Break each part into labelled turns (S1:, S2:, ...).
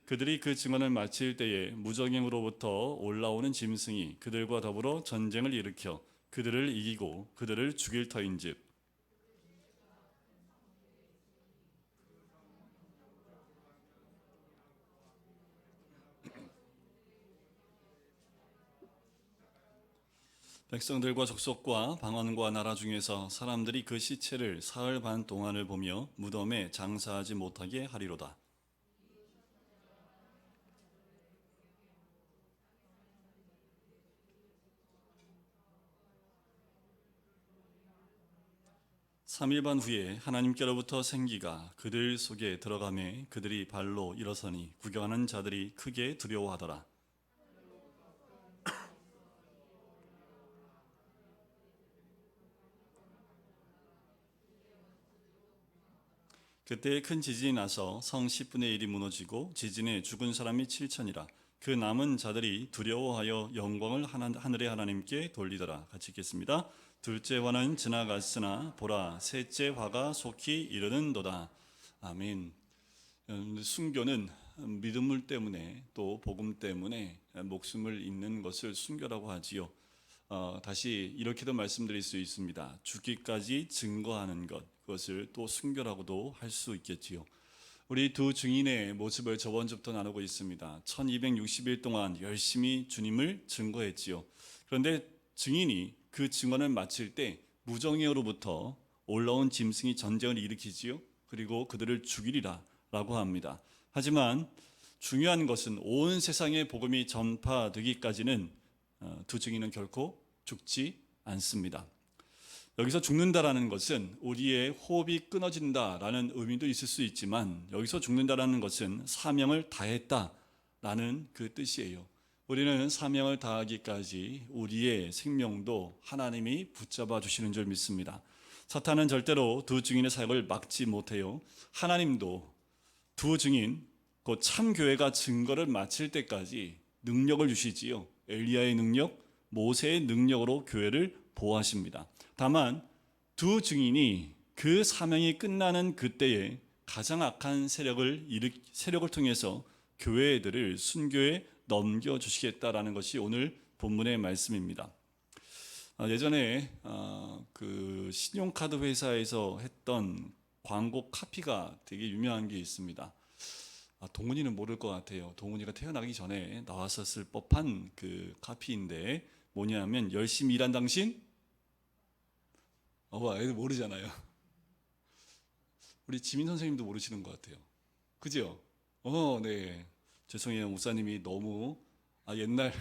S1: 그들이 그 증언을 마칠 때에 무적행으로부터 올라오는 짐승이 그들과 더불어 전쟁을 일으켜 그들을 이기고 그들을 죽일 터인즉 백성들과 족속과 방언과 나라 중에서 사람들이 그 시체를 사흘 반 동안을 보며 무덤에 장사하지 못하게 하리로다. 삼일 반 후에 하나님께로부터 생기가 그들 속에 들어가매 그들이 발로 일어서니 구경하는 자들이 크게 두려워하더라. 그때 큰 지진이 나서 성 10분의 1이 무너지고 지진에 죽은 사람이 7천이라. 그 남은 자들이 두려워하여 영광을 하늘의 하나님께 돌리더라. 같이 읽겠습니다. 둘째 화는 지나갔으나 보라 셋째 화가 속히 이르는도다. 아멘. 순교는 믿음 때문에 또 복음 때문에 목숨을 잃는 것을 순교라고 하지요. 다시 이렇게도 말씀드릴 수 있습니다. 죽기까지 증거하는 것, 그것을 또 순교라고도 할 수 있겠지요. 우리 두 증인의 모습을 저번 주부터 나누고 있습니다. 1260일 동안 열심히 주님을 증거했지요. 그런데 증인이 그 증언을 마칠 때 무정예로부터 올라온 짐승이 전쟁을 일으키지요. 그리고 그들을 죽이리라 라고 합니다. 하지만 중요한 것은 온 세상에 복음이 전파되기까지는 두 증인은 결코 죽지 않습니다. 여기서 죽는다라는 것은 우리의 호흡이 끊어진다라는 의미도 있을 수 있지만 여기서 죽는다라는 것은 사명을 다했다라는 그 뜻이에요. 우리는 사명을 다하기까지 우리의 생명도 하나님이 붙잡아 주시는 줄 믿습니다. 사탄은 절대로 두 증인의 사역을 막지 못해요. 하나님도 두 증인, 곧 참교회가 증거를 마칠 때까지 능력을 주시지요. 엘리야의 능력, 모세의 능력으로 교회를 보호하십니다. 다만 두 증인이 그 사명이 끝나는 그때에 가장 악한 세력을 통해서 교회들을 순교에 넘겨주시겠다라는 것이 오늘 본문의 말씀입니다. 예전에 그 신용카드 회사에서 했던 광고 카피가 되게 유명한 게 있습니다. 동훈이는 모를 것 같아요. 동훈이가 태어나기 전에 나왔었을 법한 그 카피인데 뭐냐면 열심히 일한 당신? 애들 모르잖아요. 우리 지민 선생님도 모르시는 것 같아요. 그죠? 네. 죄송해요. 목사님이 너무 옛날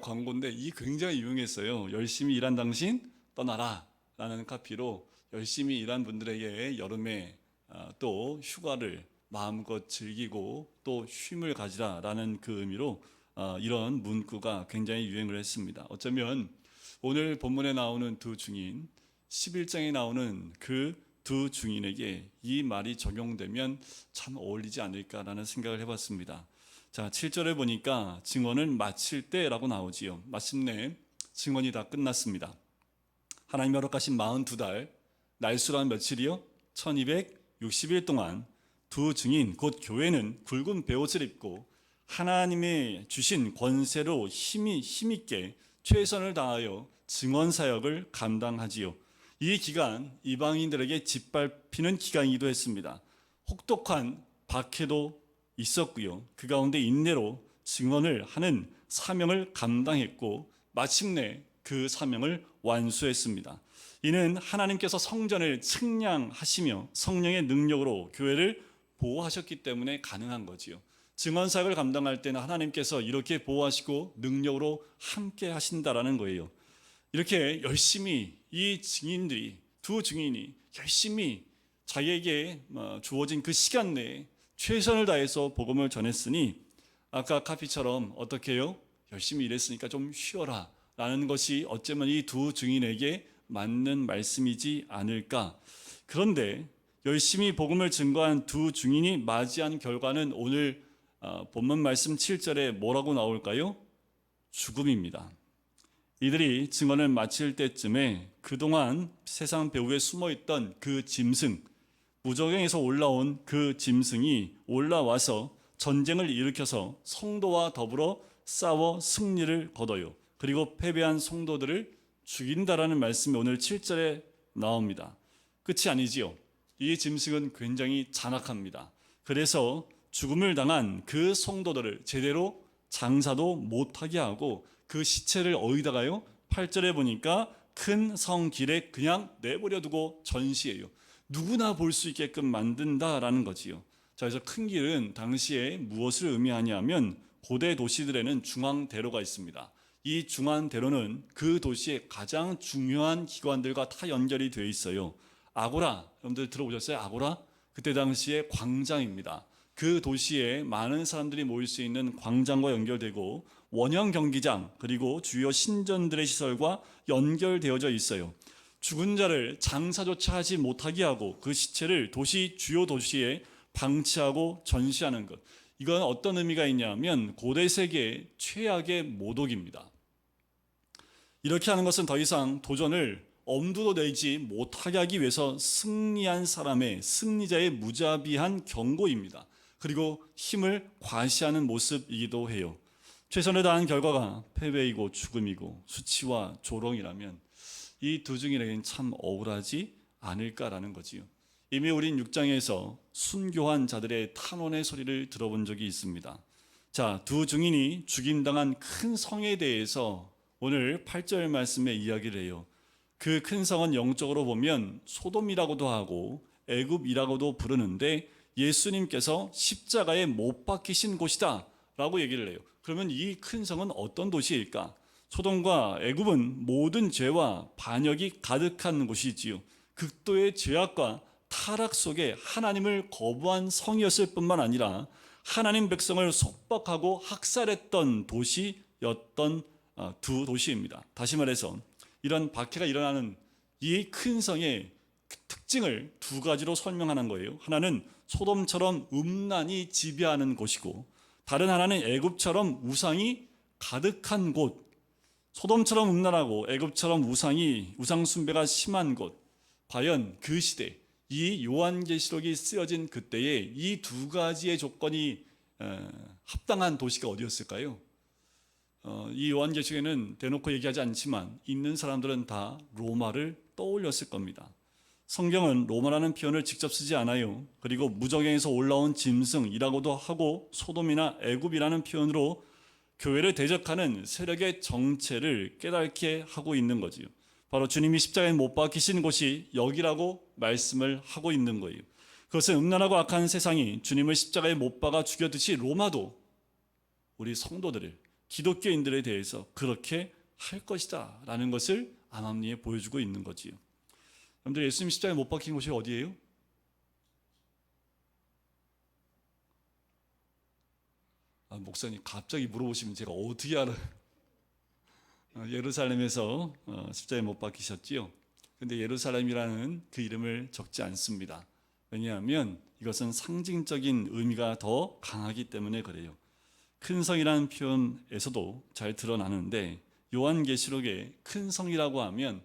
S1: 광고인데 이 굉장히 유명했어요. 열심히 일한 당신 떠나라 라는 카피로 열심히 일한 분들에게 여름에 또 휴가를 마음껏 즐기고 또 쉼을 가지라 라는 그 의미로 이런 문구가 굉장히 유행을 했습니다. 어쩌면 오늘 본문에 나오는 두 증인, 11장에 나오는 그 두 증인에게 이 말이 적용되면 참 어울리지 않을까라는 생각을 해봤습니다. 자, 7절에 보니까 증언을 마칠 때라고 나오지요. 마침내 증언이 다 끝났습니다. 하나님 허락하신 42달, 날수란 며칠이요? 1260일 동안 두 증인, 곧 교회는 굵은 베옷을 입고 하나님의 주신 권세로 힘있게 최선을 다하여 증언 사역을 감당하지요. 이 기간 이방인들에게 짓밟히는 기간이기도 했습니다. 혹독한 박해도 있었고요. 그 가운데 인내로 증언을 하는 사명을 감당했고 마침내 그 사명을 완수했습니다. 이는 하나님께서 성전을 측량하시며 성령의 능력으로 교회를 보호하셨기 때문에 가능한 거지요. 증언 사역을 감당할 때는 하나님께서 이렇게 보호하시고 능력으로 함께 하신다라는 거예요. 이렇게 열심히 이 증인들이, 두 증인이 열심히 자기에게 주어진 그 시간 내에 최선을 다해서 복음을 전했으니 아까 카피처럼 어떻게 해요? 열심히 일했으니까 좀 쉬어라 라는 것이 어쩌면 이 두 증인에게 맞는 말씀이지 않을까. 그런데 열심히 복음을 증거한 두 증인이 맞이한 결과는 오늘 본문 말씀 7절에 뭐라고 나올까요? 죽음입니다. 이들이 증언을 마칠 때쯤에 그동안 세상 배후에 숨어있던 그 짐승, 무저갱에서 올라온 그 짐승이 올라와서 전쟁을 일으켜서 성도와 더불어 싸워 승리를 거둬요. 그리고 패배한 성도들을 죽인다라는 말씀이 오늘 7절에 나옵니다. 끝이 아니지요. 이 짐승은 굉장히 잔악합니다. 그래서 죽음을 당한 그 성도들을 제대로 장사도 못하게 하고 그 시체를 어디다가요? 8절에 보니까 큰 성 길에 그냥 내버려 두고 전시해요. 누구나 볼 수 있게끔 만든다라는 거지요. 자, 그래서 큰 길은 당시에 무엇을 의미하냐면 고대 도시들에는 중앙대로가 있습니다. 이 중앙대로는 그 도시의 가장 중요한 기관들과 다 연결이 되어 있어요. 아고라, 여러분들 들어보셨어요? 아고라? 그때 당시에 광장입니다. 그 도시에 많은 사람들이 모일 수 있는 광장과 연결되고 원형 경기장 그리고 주요 신전들의 시설과 연결되어져 있어요. 죽은 자를 장사조차 하지 못하게 하고 그 시체를 주요 도시에 방치하고 전시하는 것. 이건 어떤 의미가 있냐면 고대 세계의 최악의 모독입니다. 이렇게 하는 것은 더 이상 도전을 엄두도 내지 못하게 하기 위해서 승리한 사람의 승리자의 무자비한 경고입니다. 그리고 힘을 과시하는 모습이기도 해요. 최선을 다한 결과가 패배이고 죽음이고 수치와 조롱이라면 이 두 증인에게는 참 억울하지 않을까라는 거지요. 이미 우린 6장에서 순교한 자들의 탄원의 소리를 들어본 적이 있습니다. 자, 두 증인이 죽임당한 큰 성에 대해서 오늘 8절 말씀에 이야기를 해요. 그 큰 성은 영적으로 보면 소돔이라고도 하고 애굽이라고도 부르는데 예수님께서 십자가에 못 박히신 곳이다 라고 얘기를 해요. 그러면 이 큰 성은 어떤 도시일까? 소돔과 애굽은 모든 죄와 반역이 가득한 곳이지요. 극도의 죄악과 타락 속에 하나님을 거부한 성이었을 뿐만 아니라 하나님 백성을 속박하고 학살했던 도시였던 두 도시입니다. 다시 말해서 이런 박해가 일어나는 이 큰 성의 특징을 두 가지로 설명하는 거예요. 하나는 소돔처럼 음란이 지배하는 곳이고 다른 하나는 애굽처럼 우상이 가득한 곳. 소돔처럼 음란하고 애굽처럼 우상 숭배가 심한 곳. 과연 그 시대 이 요한계시록이 쓰여진 그때에 이 두 가지의 조건이 합당한 도시가 어디였을까요? 이 요한계시록에는 대놓고 얘기하지 않지만 있는 사람들은 다 로마를 떠올렸을 겁니다. 성경은 로마라는 표현을 직접 쓰지 않아요. 그리고 무적행에서 올라온 짐승이라고도 하고 소돔이나 애굽이라는 표현으로 교회를 대적하는 세력의 정체를 깨닫게 하고 있는 거지요. 바로 주님이 십자가에 못 박히신 곳이 여기라고 말씀을 하고 있는 거예요. 그것은 음란하고 악한 세상이 주님을 십자가에 못 박아 죽였듯이 로마도 우리 성도들을 기독교인들에 대해서 그렇게 할 것이다 라는 것을 암암리에 보여주고 있는 거지요. 여러분들 예수님 십자가에 못 박힌 곳이 어디예요? 목사님 갑자기 물어보시면 제가 어떻게 알아요? 예루살렘에서 십자가에 못 박히셨지요. 근데 예루살렘이라는 그 이름을 적지 않습니다. 왜냐하면 이것은 상징적인 의미가 더 강하기 때문에 그래요. 큰 성이라는 표현에서도 잘 드러나는데 요한계시록에 큰 성이라고 하면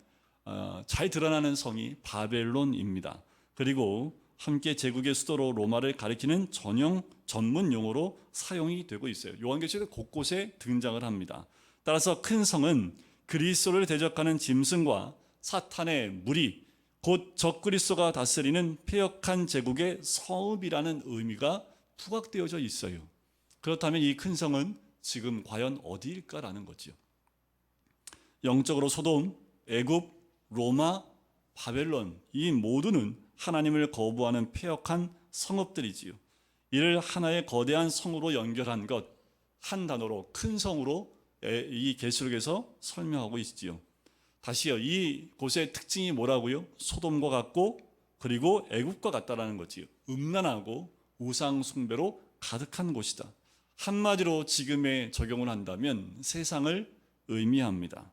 S1: 잘 드러나는 성이 바벨론입니다. 그리고 함께 제국의 수도로 로마를 가리키는 전문 용어로 사용이 되고 있어요. 요한계시록 곳곳에 등장을 합니다. 따라서 큰 성은 그리스도를 대적하는 짐승과 사탄의 무리, 곧 적그리스도가 다스리는 패역한 제국의 성읍이라는 의미가 부각되어져 있어요. 그렇다면 이 큰 성은 지금 과연 어디일까라는 거죠. 영적으로 소돔, 애굽, 로마, 바벨론 이 모두는 하나님을 거부하는 패역한 성읍들이지요. 이를 하나의 거대한 성으로 연결한 것, 한 단어로 큰 성으로 이 계시록에서 설명하고 있지요. 다시요, 이 곳의 특징이 뭐라고요? 소돔과 같고 그리고 애굽과 같다라는 거지요. 음란하고 우상 숭배로 가득한 곳이다. 한마디로 지금에 적용을 한다면 세상을 의미합니다.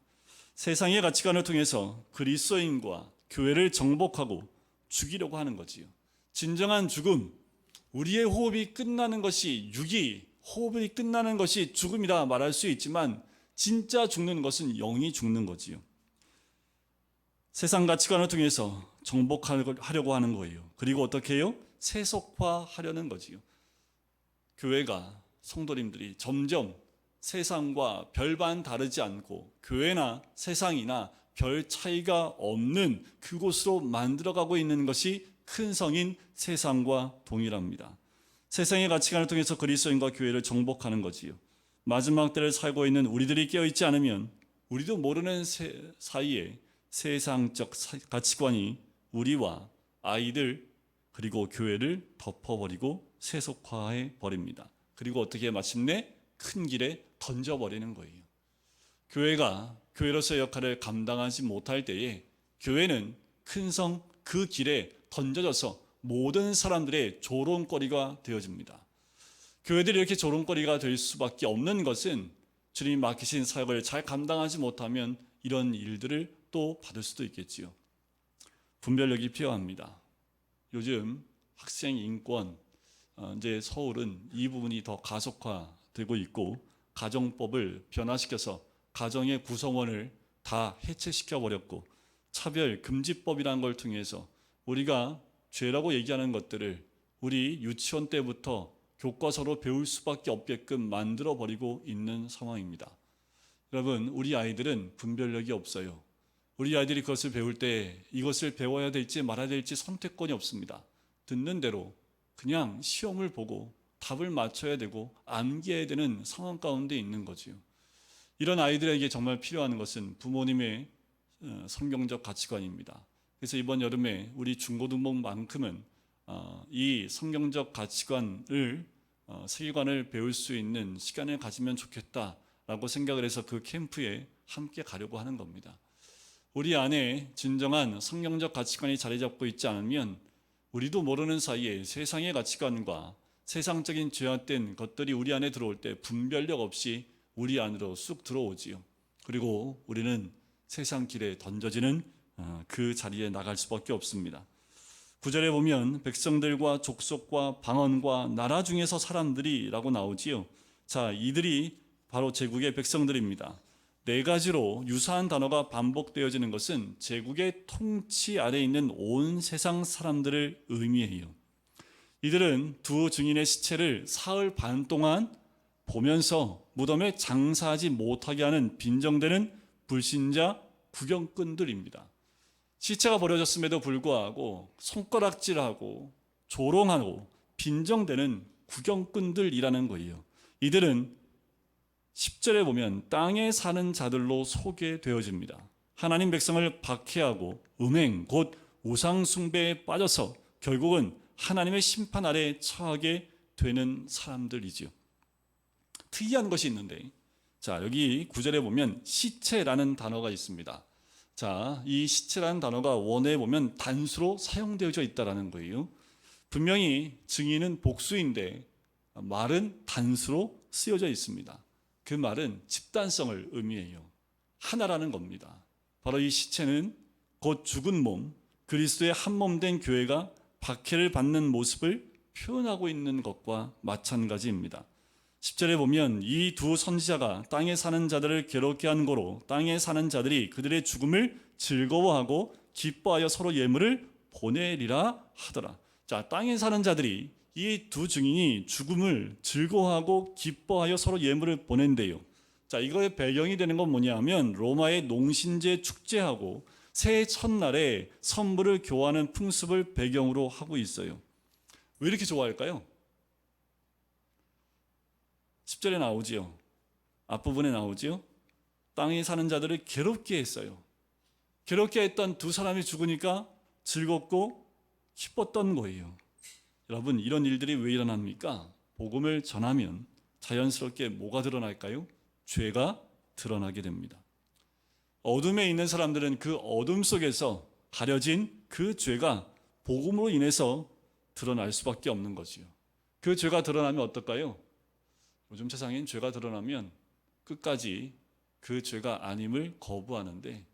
S1: 세상의 가치관을 통해서 그리스도인과 교회를 정복하고 죽이려고 하는 거지요. 진정한 죽음, 우리의 호흡이 끝나는 것이 호흡이 끝나는 것이 죽음이라 말할 수 있지만 진짜 죽는 것은 영이 죽는 거지요. 세상 가치관을 통해서 정복하려고 하는 거예요. 그리고 어떻게 해요? 세속화하려는 거지요. 교회가 성도님들이 점점 세상과 별반 다르지 않고 교회나 세상이나 별 차이가 없는 그곳으로 만들어가고 있는 것이 큰 성인 세상과 동일합니다. 세상의 가치관을 통해서 그리스도인과 교회를 정복하는 거지요. 마지막 때를 살고 있는 우리들이 깨어있지 않으면 우리도 모르는 사이에 세상적 가치관이 우리와 아이들 그리고 교회를 덮어버리고 세속화해 버립니다. 그리고 어떻게 마침내 큰 길에 던져버리는 거예요. 교회가 교회로서의 역할을 감당하지 못할 때에 교회는 큰 성 그 길에 던져져서 모든 사람들의 조롱거리가 되어집니다. 교회들이 이렇게 조롱거리가 될 수밖에 없는 것은 주님이 맡기신 사역을 잘 감당하지 못하면 이런 일들을 또 받을 수도 있겠지요. 분별력이 필요합니다. 요즘 학생 인권, 이제 서울은 이 부분이 더 가속화되고 있고 가정법을 변화시켜서 가정의 구성원을 다 해체시켜 버렸고 차별 금지법이라는 걸 통해서 우리가 죄라고 얘기하는 것들을 우리 유치원 때부터 교과서로 배울 수밖에 없게끔 만들어 버리고 있는 상황입니다. 여러분, 우리 아이들은 분별력이 없어요. 우리 아이들이 그것을 배울 때 이것을 배워야 될지 말아야 될지 선택권이 없습니다. 듣는 대로 그냥 시험을 보고 답을 맞춰야 되고 암기해야 되는 상황 가운데 있는 거지요. 이런 아이들에게 정말 필요한 것은 부모님의 성경적 가치관입니다. 그래서 이번 여름에 우리 중고등부만큼은 이 성경적 가치관을 세계관을 배울 수 있는 시간을 가지면 좋겠다라고 생각을 해서 그 캠프에 함께 가려고 하는 겁니다. 우리 안에 진정한 성경적 가치관이 자리 잡고 있지 않으면 우리도 모르는 사이에 세상의 가치관과 세상적인 죄악된 것들이 우리 안에 들어올 때 분별력 없이 우리 안으로 쑥 들어오지요. 그리고 우리는 세상 길에 던져지는 그 자리에 나갈 수밖에 없습니다. 9절에 보면 백성들과 족속과 방언과 나라 중에서 사람들이라고 나오지요. 자, 이들이 바로 제국의 백성들입니다. 네 가지로 유사한 단어가 반복되어지는 것은 제국의 통치 아래에 있는 온 세상 사람들을 의미해요. 이들은 두 증인의 시체를 사흘 반 동안 보면서 무덤에 장사하지 못하게 하는 빈정되는 불신자 구경꾼들입니다. 시체가 버려졌음에도 불구하고 손가락질하고 조롱하고 빈정되는 구경꾼들이라는 거예요. 이들은 10절에 보면 땅에 사는 자들로 소개되어집니다. 하나님 백성을 박해하고 음행 곧 우상 숭배에 빠져서 결국은 하나님의 심판 아래 처하게 되는 사람들이지요. 특이한 것이 있는데, 자, 여기 9절에 보면 시체라는 단어가 있습니다. 자, 이 시체라는 단어가 원어에 보면 단수로 사용되어져 있다라는 거예요. 분명히 증인은 복수인데 말은 단수로 쓰여져 있습니다. 그 말은 집단성을 의미해요. 하나라는 겁니다. 바로 이 시체는 곧 죽은 몸, 그리스도의 한 몸 된 교회가 박해를 받는 모습을 표현하고 있는 것과 마찬가지입니다. 10절에 보면 이 두 선지자가 땅에 사는 자들을 괴롭게 한 고로 땅에 사는 자들이 그들의 죽음을 즐거워하고 기뻐하여 서로 예물을 보내리라 하더라. 자, 땅에 사는 자들이 이 두 증인이 죽음을 즐거워하고 기뻐하여 서로 예물을 보낸대요. 자, 이거의 배경이 되는 건 뭐냐면 로마의 농신제 축제하고 새해 첫날에 선물을 교환하는 풍습을 배경으로 하고 있어요. 왜 이렇게 좋아할까요? 10절에 나오지요. 앞부분에 나오지요. 땅에 사는 자들을 괴롭게 했어요. 괴롭게 했던 두 사람이 죽으니까 즐겁고 기뻤던 거예요. 여러분, 이런 일들이 왜 일어납니까? 복음을 전하면 자연스럽게 뭐가 드러날까요? 죄가 드러나게 됩니다. 어둠에 있는 사람들은 그 어둠 속에서 가려진 그 죄가 복음으로 인해서 드러날 수밖에 없는 거지요. 그 죄가 드러나면 어떨까요? 요즘 세상엔 죄가 드러나면 끝까지 그 죄가 아님을 거부하는데,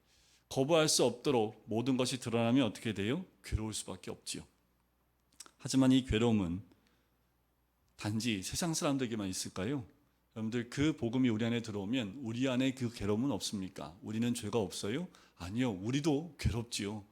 S1: 거부할 수 없도록 모든 것이 드러나면 어떻게 돼요? 괴로울 수밖에 없지요. 하지만 이 괴로움은 단지 세상 사람들에게만 있을까요? 여러분들, 그 복음이 우리 안에 들어오면 우리 안에 그 괴로움은 없습니까? 우리는 죄가 없어요? 아니요, 우리도 괴롭지요.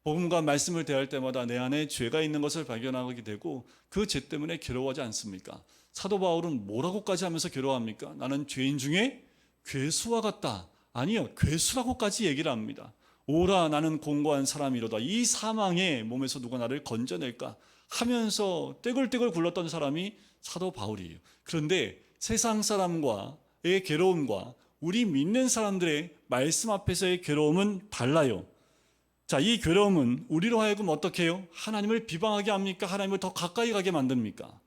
S1: 복음과 말씀을 대할 때마다 내 안에 죄가 있는 것을 발견하게 되고 그 죄 때문에 괴로워하지 않습니까? 사도 바울은 뭐라고까지 하면서 괴로워합니까? 나는 죄인 중에 괴수와 같다. 아니요, 괴수라고까지 얘기를 합니다. 오라, 나는 공고한 사람이로다. 이 사망의 몸에서 누가 나를 건져낼까 하면서 떼굴떼굴 굴렀던 사람이 사도 바울이에요. 그런데 세상 사람과의 괴로움과 우리 믿는 사람들의 말씀 앞에서의 괴로움은 달라요. 자, 이 괴로움은 우리로 하여금 어떻게 해요? 하나님을 비방하게 합니까? 하나님을 더 가까이 가게 만듭니까?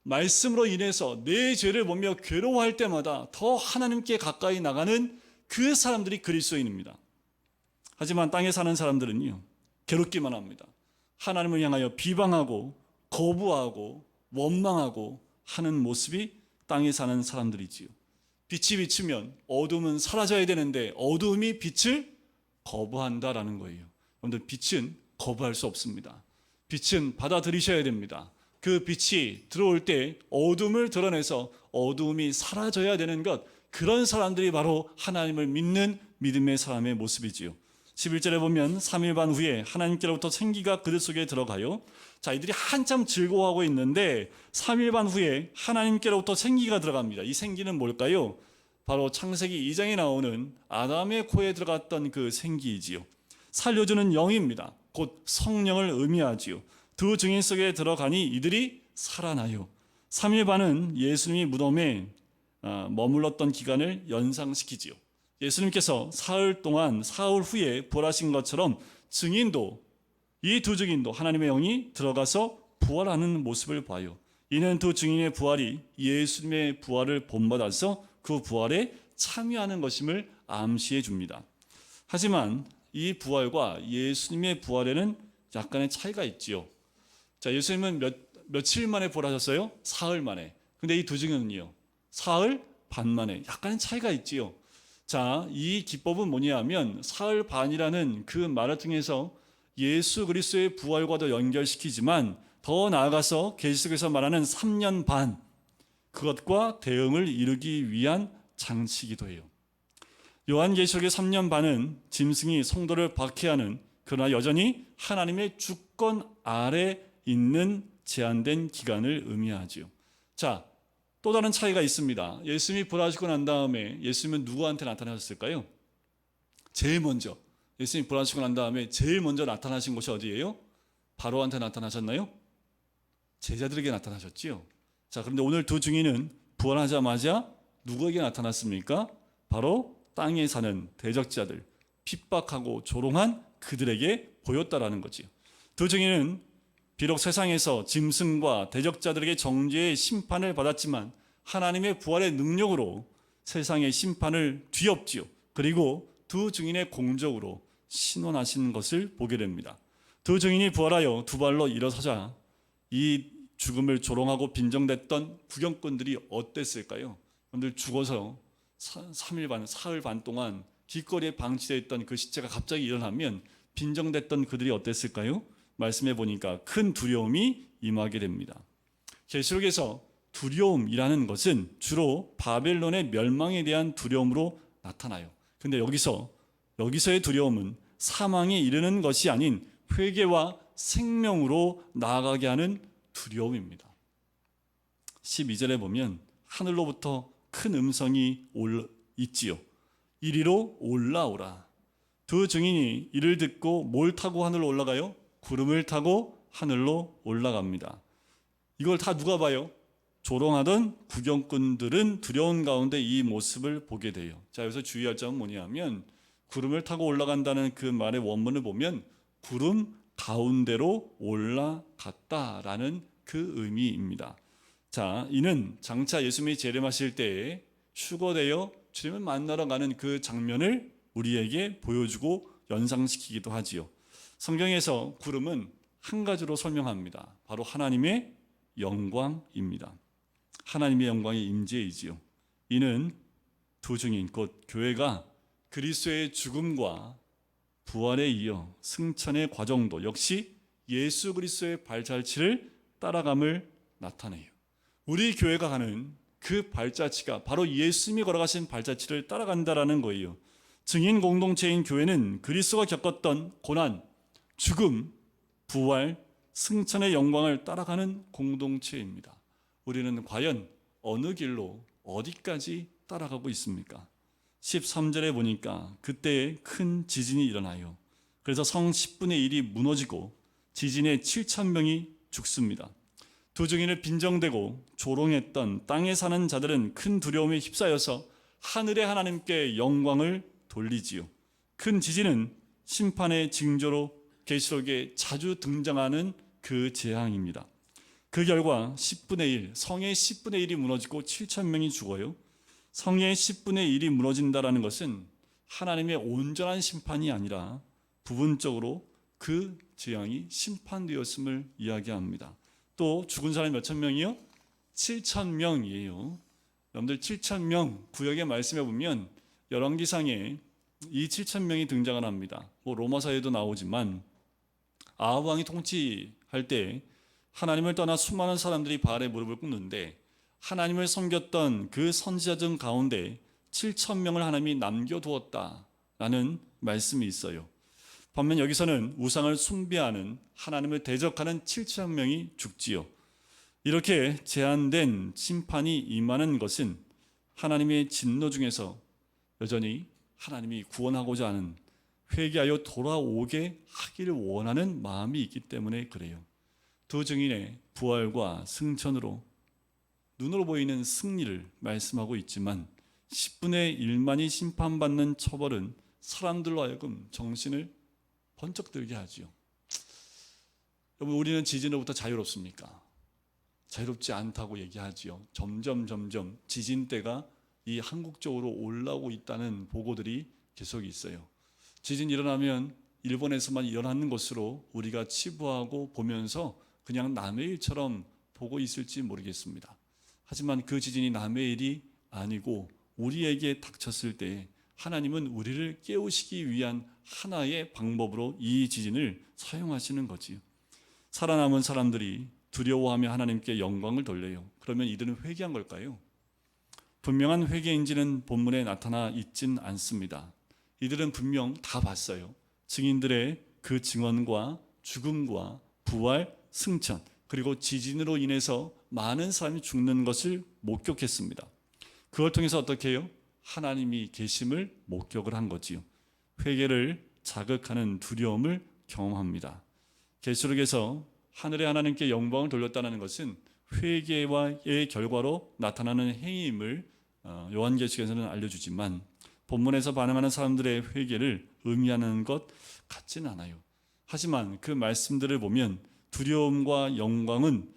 S1: 말씀으로 인해서 내 죄를 보며 괴로워할 때마다 더 하나님께 가까이 나가는 그 사람들이 그리스도인입니다. 하지만 땅에 사는 사람들은요, 괴롭기만 합니다. 하나님을 향하여 비방하고 거부하고 원망하고 하는 모습이 땅에 사는 사람들이지요. 빛이 비추면 어둠은 사라져야 되는데 어둠이 빛을 거부한다라는 거예요. 여러분들, 빛은 거부할 수 없습니다. 빛은 받아들이셔야 됩니다. 그 빛이 들어올 때 어둠을 드러내서 어둠이 사라져야 되는 것, 그런 사람들이 바로 하나님을 믿는 믿음의 사람의 모습이지요. 11절에 보면 3일 반 후에 하나님께로부터 생기가 그들 속에 들어가요. 자, 이들이 한참 즐거워하고 있는데 3일 반 후에 하나님께로부터 생기가 들어갑니다. 이 생기는 뭘까요? 바로 창세기 2장에 나오는 아담의 코에 들어갔던 그 생기이지요. 살려주는 영입니다. 곧 성령을 의미하지요. 두 증인 속에 들어가니 이들이 살아나요. 3일 반은 예수님이 무덤에 머물렀던 기간을 연상시키지요. 예수님께서 사흘 동안, 사흘 후에 부활하신 것처럼 증인도, 이 두 증인도 하나님의 영이 들어가서 부활하는 모습을 봐요. 이는 두 증인의 부활이 예수님의 부활을 본받아서 그 부활에 참여하는 것임을 암시해 줍니다. 하지만 이 부활과 예수님의 부활에는 약간의 차이가 있지요. 자, 예수님은 며칠 만에 부활하셨어요? 사흘 만에. 근데 이 두 증인은요, 사흘 반 만에. 약간의 차이가 있지요. 자, 이 기법은 뭐냐 하면 사흘 반이라는 그 말을 통해서 예수 그리스도의 부활과도 연결시키지만 더 나아가서 계시록에서 말하는 3년 반, 그것과 대응을 이루기 위한 장치이기도 해요. 요한계시록의 3년 반은 짐승이 성도를 박해하는, 그러나 여전히 하나님의 주권 아래 있는 제한된 기간을 의미하지요. 자, 또 다른 차이가 있습니다. 예수님이 부활하시고 난 다음에 예수님은 누구한테 나타나셨을까요? 제일 먼저, 예수님이 부활하시고 난 다음에 제일 먼저 나타나신 곳이 어디예요? 바로한테 나타나셨나요? 제자들에게 나타나셨지요. 자, 그런데 오늘 두 증인은 부활하자마자 누구에게 나타났습니까? 바로 땅에 사는 대적자들, 핍박하고 조롱한 그들에게 보였다라는 거지요. 두 증인은 비록 세상에서 짐승과 대적자들에게 정죄의 심판을 받았지만 하나님의 부활의 능력으로 세상의 심판을 뒤엎지요. 그리고 두 증인의 공적으로 신원하신 것을 보게 됩니다. 두 증인이 부활하여 두 발로 일어서자 이 죽음을 조롱하고 빈정댔던 구경꾼들이 어땠을까요? 여러분들, 죽어서 3일 반, 사흘 반 동안 길거리에 방치되어 있던 그 시체가 갑자기 일어나면 빈정댔던 그들이 어땠을까요? 말씀해 보니까 큰 두려움이 임하게 됩니다. 계시록에서 두려움이라는 것은 주로 바벨론의 멸망에 대한 두려움으로 나타나요. 근데 여기서의 두려움은 사망에 이르는 것이 아닌 회개와 생명으로 나아가게 하는 두려움입니다. 12절에 보면 하늘로부터 큰 음성이 있지요. 이리로 올라오라. 두 증인이 이를 듣고 뭘 타고 하늘로 올라가요? 구름을 타고 하늘로 올라갑니다. 이걸 다 누가 봐요? 조롱하던 구경꾼들은 두려운 가운데 이 모습을 보게 돼요. 자, 여기서 주의할 점은 뭐냐면 구름을 타고 올라간다는 그 말의 원문을 보면 구름 가운데로 올라갔다라는 그 의미입니다. 자, 이는 장차 예수님이 재림하실 때에 휴거되어 주님을 만나러 가는 그 장면을 우리에게 보여주고 연상시키기도 하지요. 성경에서 구름은 한 가지로 설명합니다. 바로 하나님의 영광입니다. 하나님의 영광의 임재이지요. 이는 두 증인 곧 교회가 그리스도의 죽음과 부활에 이어 승천의 과정도 역시 예수 그리스도의 발자취를 따라감을 나타내요. 우리 교회가 가는 그 발자취가 바로 예수님이 걸어가신 발자취를 따라간다라는 거예요. 증인 공동체인 교회는 그리스도가 겪었던 고난, 죽음, 부활, 승천의 영광을 따라가는 공동체입니다. 우리는 과연 어느 길로 어디까지 따라가고 있습니까? 13절에 보니까 그때에 큰 지진이 일어나요. 그래서 성 10분의 1이 무너지고 지진에 7,000명이 죽습니다. 두 증인을 빈정대고 조롱했던 땅에 사는 자들은 큰 두려움에 휩싸여서 하늘의 하나님께 영광을 돌리지요. 큰 지진은 심판의 징조로 계시록에 자주 등장하는 그 재앙입니다. 그 결과 10분의 1, 성의 10분의 1이 무너지고 7,000명이 죽어요. 성의 10분의 1이 무너진다는 것은 하나님의 온전한 심판이 아니라 부분적으로 그 재앙이 심판되었음을 이야기합니다. 또 죽은 사람이 몇천 명이요? 7,000명이에요. 여러분들 7,000명 구역의 말씀에 보면 열왕기상에 이 7,000명이 등장을 합니다. 로마서에도 나오지만 아합 왕이 통치할 때 하나님을 떠나 수많은 사람들이 바알에 무릎을 꿇는데 하나님을 섬겼던 그 선지자들 가운데 7,000명을 하나님이 남겨두었다라는 말씀이 있어요. 반면 여기서는 우상을 숭배하는 하나님을 대적하는 7,000명이 죽지요. 이렇게 제한된 심판이 임하는 것은 하나님의 진노 중에서 여전히 하나님이 구원하고자 하는, 회개하여 돌아오게 하기를 원하는 마음이 있기 때문에 그래요. 두 증인의 부활과 승천으로 눈으로 보이는 승리를 말씀하고 있지만 10분의 1만이 심판받는 처벌은 사람들로 하여금 정신을 번쩍 들게 하지요. 여러분, 우리는 지진으로부터 자유롭습니까? 자유롭지 않다고 얘기하지요. 점점 지진대가 이 한국 쪽으로 올라오고 있다는 보고들이 계속 있어요. 지진이 일어나면 일본에서만 일어나는 것으로 우리가 치부하고 보면서 그냥 남의 일처럼 보고 있을지 모르겠습니다. 하지만 그 지진이 남의 일이 아니고 우리에게 닥쳤을 때 하나님은 우리를 깨우시기 위한 하나의 방법으로 이 지진을 사용하시는 거지요. 살아남은 사람들이 두려워하며 하나님께 영광을 돌려요. 그러면 이들은 회개한 걸까요? 분명한 회개인지는 본문에 나타나 있진 않습니다. 이들은 분명 다 봤어요. 증인들의 그 증언과 죽음과 부활, 승천, 그리고 지진으로 인해서 많은 사람이 죽는 것을 목격했습니다. 그걸 통해서 어떻게 해요? 하나님이 계심을 목격을 한 거지요. 회개를 자극하는 두려움을 경험합니다. 계시록에서 하늘의 하나님께 영광을 돌렸다는 것은 회개의 결과로 나타나는 행위임을 요한계시록에서는 알려주지만 본문에서 반응하는 사람들의 회개를 의미하는 것 같지는 않아요. 하지만 그 말씀들을 보면 두려움과 영광은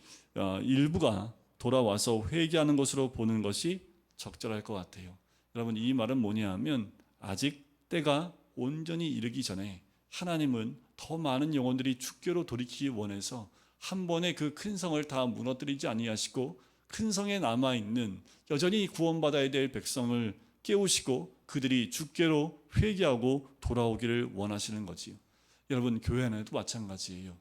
S1: 일부가 돌아와서 회개하는 것으로 보는 것이 적절할 것 같아요. 여러분, 이 말은 뭐냐 하면 아직 때가 온전히 이르기 전에 하나님은 더 많은 영혼들이 주께로 돌이키기 원해서 한 번에 그 큰 성을 다 무너뜨리지 아니하시고 큰 성에 남아있는 여전히 구원받아야 될 백성을 깨우시고 그들이 주께로 회개하고 돌아오기를 원하시는 거지요. 여러분, 교회 안에도 마찬가지예요.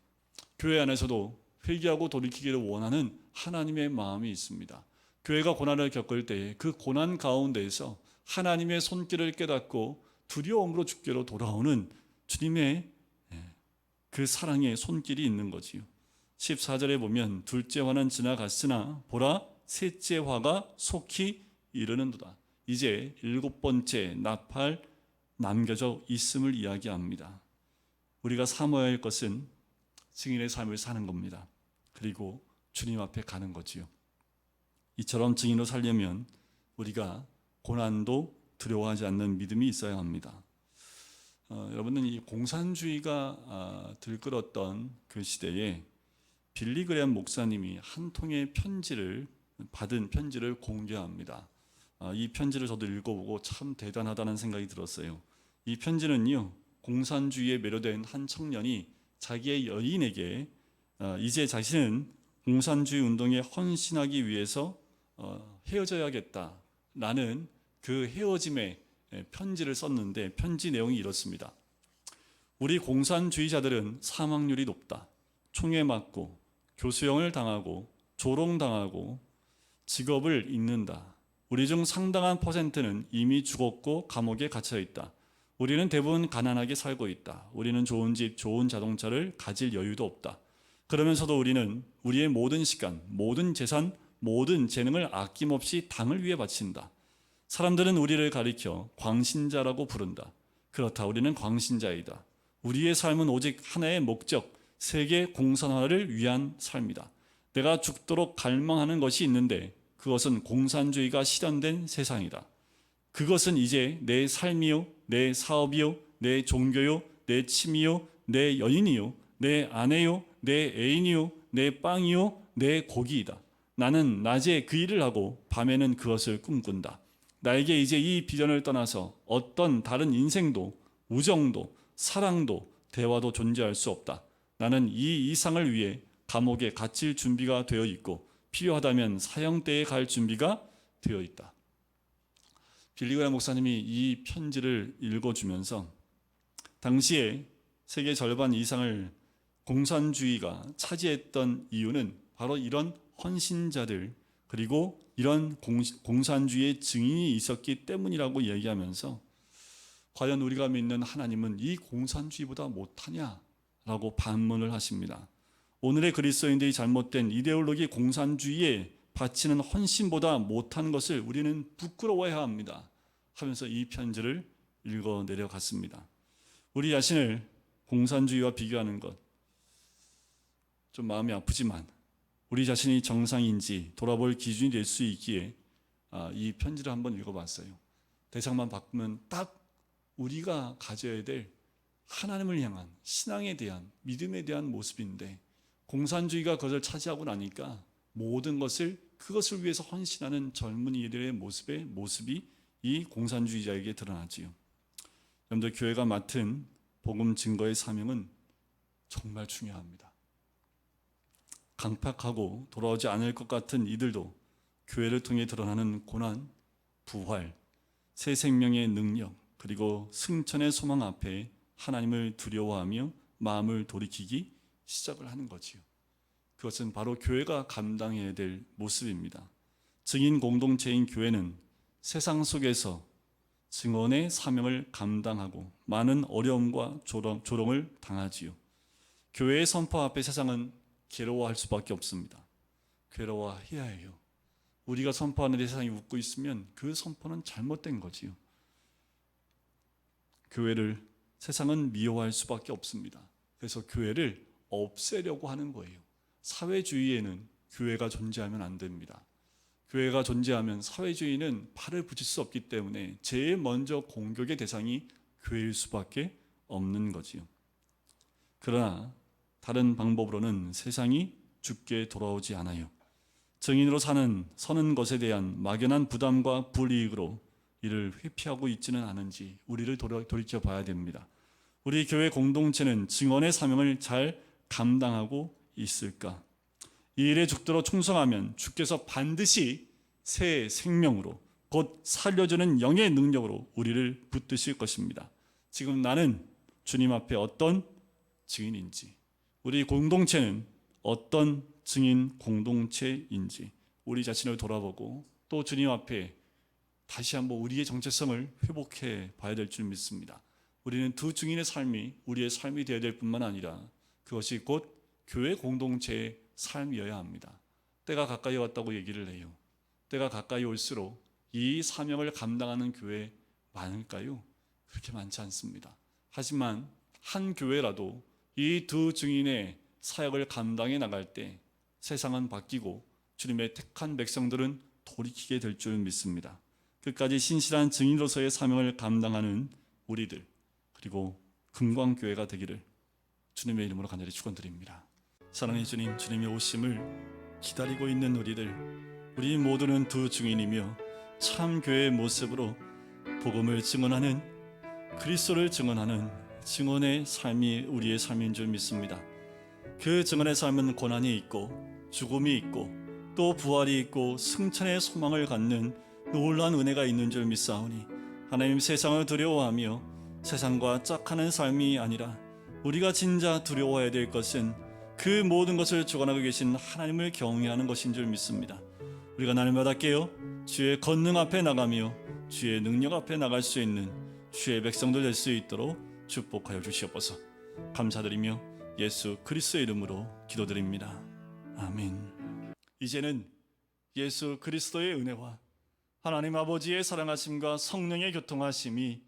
S1: 교회 안에서도 회개하고 돌이키기를 원하는 하나님의 마음이 있습니다. 교회가 고난을 겪을 때 그 고난 가운데에서 하나님의 손길을 깨닫고 두려움으로 주께로 돌아오는 주님의 그 사랑의 손길이 있는 거지요. 14절에 보면 둘째 화는 지나갔으나 보라 셋째 화가 속히 이르는도다. 이제 일곱 번째 나팔 남겨져 있음을 이야기합니다. 우리가 삼아야 할 것은 증인의 삶을 사는 겁니다. 그리고 주님 앞에 가는 거지요. 이처럼 증인으로 살려면 우리가 고난도 두려워하지 않는 믿음이 있어야 합니다. 여러분은 이 공산주의가 들끓었던 그 시대에 빌리 그레엄 목사님이 한 통의 편지를 받은 편지를 공개합니다. 이 편지를 저도 읽어보고 참 대단하다는 생각이 들었어요. 이 편지는요, 공산주의에 매료된 한 청년이 자기의 여인에게 이제 자신은 공산주의 운동에 헌신하기 위해서 헤어져야겠다라는 그 헤어짐의 편지를 썼는데 편지 내용이 이렇습니다. 우리 공산주의자들은 사망률이 높다. 총에 맞고 교수형을 당하고 조롱당하고 직업을 잃는다. 우리 중 상당한 퍼센트는 이미 죽었고 감옥에 갇혀 있다. 우리는 대부분 가난하게 살고 있다. 우리는 좋은 집, 좋은 자동차를 가질 여유도 없다. 그러면서도 우리는 우리의 모든 시간, 모든 재산, 모든 재능을 아낌없이 당을 위해 바친다. 사람들은 우리를 가리켜 광신자라고 부른다. 그렇다. 우리는 광신자이다. 우리의 삶은 오직 하나의 목적, 세계 공산화를 위한 삶이다. 내가 죽도록 갈망하는 것이 있는데 그것은 공산주의가 실현된 세상이다. 그것은 이제 내 삶이요, 내 사업이요, 내 종교요, 내 취미요, 내 연인이요, 내 아내요, 내 애인이요, 내 빵이요, 내 고기이다. 나는 낮에 그 일을 하고 밤에는 그것을 꿈꾼다. 나에게 이제 이 비전을 떠나서 어떤 다른 인생도, 우정도, 사랑도, 대화도 존재할 수 없다. 나는 이 이상을 위해 감옥에 갇힐 준비가 되어 있고 필요하다면 사형대에 갈 준비가 되어 있다. 빌리 그레이엄 목사님이 이 편지를 읽어주면서 당시에 세계 절반 이상을 공산주의가 차지했던 이유는 바로 이런 헌신자들 그리고 이런 공산주의의 증인이 있었기 때문이라고 얘기하면서 과연 우리가 믿는 하나님은 이 공산주의보다 못하냐라고 반문을 하십니다. 오늘의 그리스도인들이 잘못된 이데올로기 공산주의에 바치는 헌신보다 못한 것을 우리는 부끄러워해야 합니다 하면서 이 편지를 읽어 내려갔습니다. 우리 자신을 공산주의와 비교하는 것 좀 마음이 아프지만 우리 자신이 정상인지 돌아볼 기준이 될 수 있기에 이 편지를 한번 읽어봤어요. 대상만 바꾸면 딱 우리가 가져야 될 하나님을 향한 신앙에 대한 믿음에 대한 모습인데 공산주의가 그것을 차지하고 나니까 모든 것을 그것을 위해서 헌신하는 젊은이들의 모습이 이 공산주의자에게 드러나지요. 여러분들 교회가 맡은 복음 증거의 사명은 정말 중요합니다. 강팍하고 돌아오지 않을 것 같은 이들도 교회를 통해 드러나는 고난, 부활, 새 생명의 능력 그리고 승천의 소망 앞에 하나님을 두려워하며 마음을 돌이키기 시작을 하는 거지요. 그것은 바로 교회가 감당해야 될 모습입니다. 증인 공동체인 교회는 세상 속에서 증언의 사명을 감당하고 많은 어려움과 조롱을 당하지요. 교회의 선포 앞에 세상은 괴로워할 수밖에 없습니다. 괴로워해야 해요. 우리가 선포하는데 세상이 웃고 있으면 그 선포는 잘못된 거지요. 교회를 세상은 미워할 수밖에 없습니다. 그래서 교회를 없애려고 하는 거예요. 사회주의에는 교회가 존재하면 안 됩니다. 교회가 존재하면 사회주의는 발을 붙일 수 없기 때문에 제일 먼저 공격의 대상이 교회일 수밖에 없는 거지요. 그러나 다른 방법으로는 세상이 죽게 돌아오지 않아요. 증인으로 서는 것에 대한 막연한 부담과 불이익으로 이를 회피하고 있지는 않은지 우리를 돌이켜 봐야 됩니다. 우리 교회 공동체는 증언의 사명을 잘 감당하고 있을까? 이 일에 죽도록 충성하면 주께서 반드시 새 생명으로 곧 살려주는 영의 능력으로 우리를 붙드실 것입니다. 지금 나는 주님 앞에 어떤 증인인지, 우리 공동체는 어떤 증인 공동체인지 우리 자신을 돌아보고 또 주님 앞에 다시 한번 우리의 정체성을 회복해 봐야 될 줄 믿습니다. 우리는 두 증인의 삶이 우리의 삶이 되어야 될 뿐만 아니라 그것이 곧 교회 공동체의 삶이어야 합니다. 때가 가까이 왔다고 얘기를 해요. 때가 가까이 올수록 이 사명을 감당하는 교회 많을까요? 그렇게 많지 않습니다. 하지만 한 교회라도 이 두 증인의 사역을 감당해 나갈 때 세상은 바뀌고 주님의 택한 백성들은 돌이키게 될 줄 믿습니다. 끝까지 신실한 증인으로서의 사명을 감당하는 우리들 그리고 금광교회가 되기를 주님의 이름으로 간절히 축원드립니다. 사랑의 주님, 주님의 오심을 기다리고 있는 우리 모두는 두 증인이며 참 교회의 모습으로 복음을 증언하는 그리스도를 증언하는 증언의 삶이 우리의 삶인 줄 믿습니다. 그 증언의 삶은 고난이 있고 죽음이 있고 또 부활이 있고 승천의 소망을 갖는 놀라운 은혜가 있는 줄 믿사오니 하나님 세상을 두려워하며 세상과 짝하는 삶이 아니라 우리가 진짜 두려워해야 될 것은 그 모든 것을 주관하고 계신 하나님을 경외하는 것인 줄 믿습니다. 우리가 날마다 깨어 주의 권능 앞에 나가며 주의 능력 앞에 나갈 수 있는 주의 백성들 될 수 있도록 축복하여 주시옵소서. 감사드리며 예수 그리스도의 이름으로 기도드립니다. 아멘. 이제는 예수 그리스도의 은혜와 하나님 아버지의 사랑하심과 성령의 교통하심이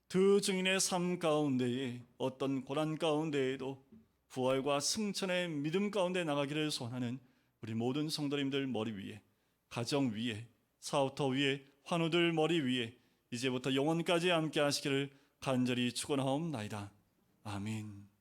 S1: 두 증인의 삶 가운데에 어떤 고난 가운데에도 부활과 승천의 믿음 가운데 나가기를 소원하는 우리 모든 성도님들 머리 위에, 가정 위에, 사업터 위에, 환우들 머리 위에 이제부터 영원까지 함께 하시기를 간절히 축원하옵나이다. 아멘.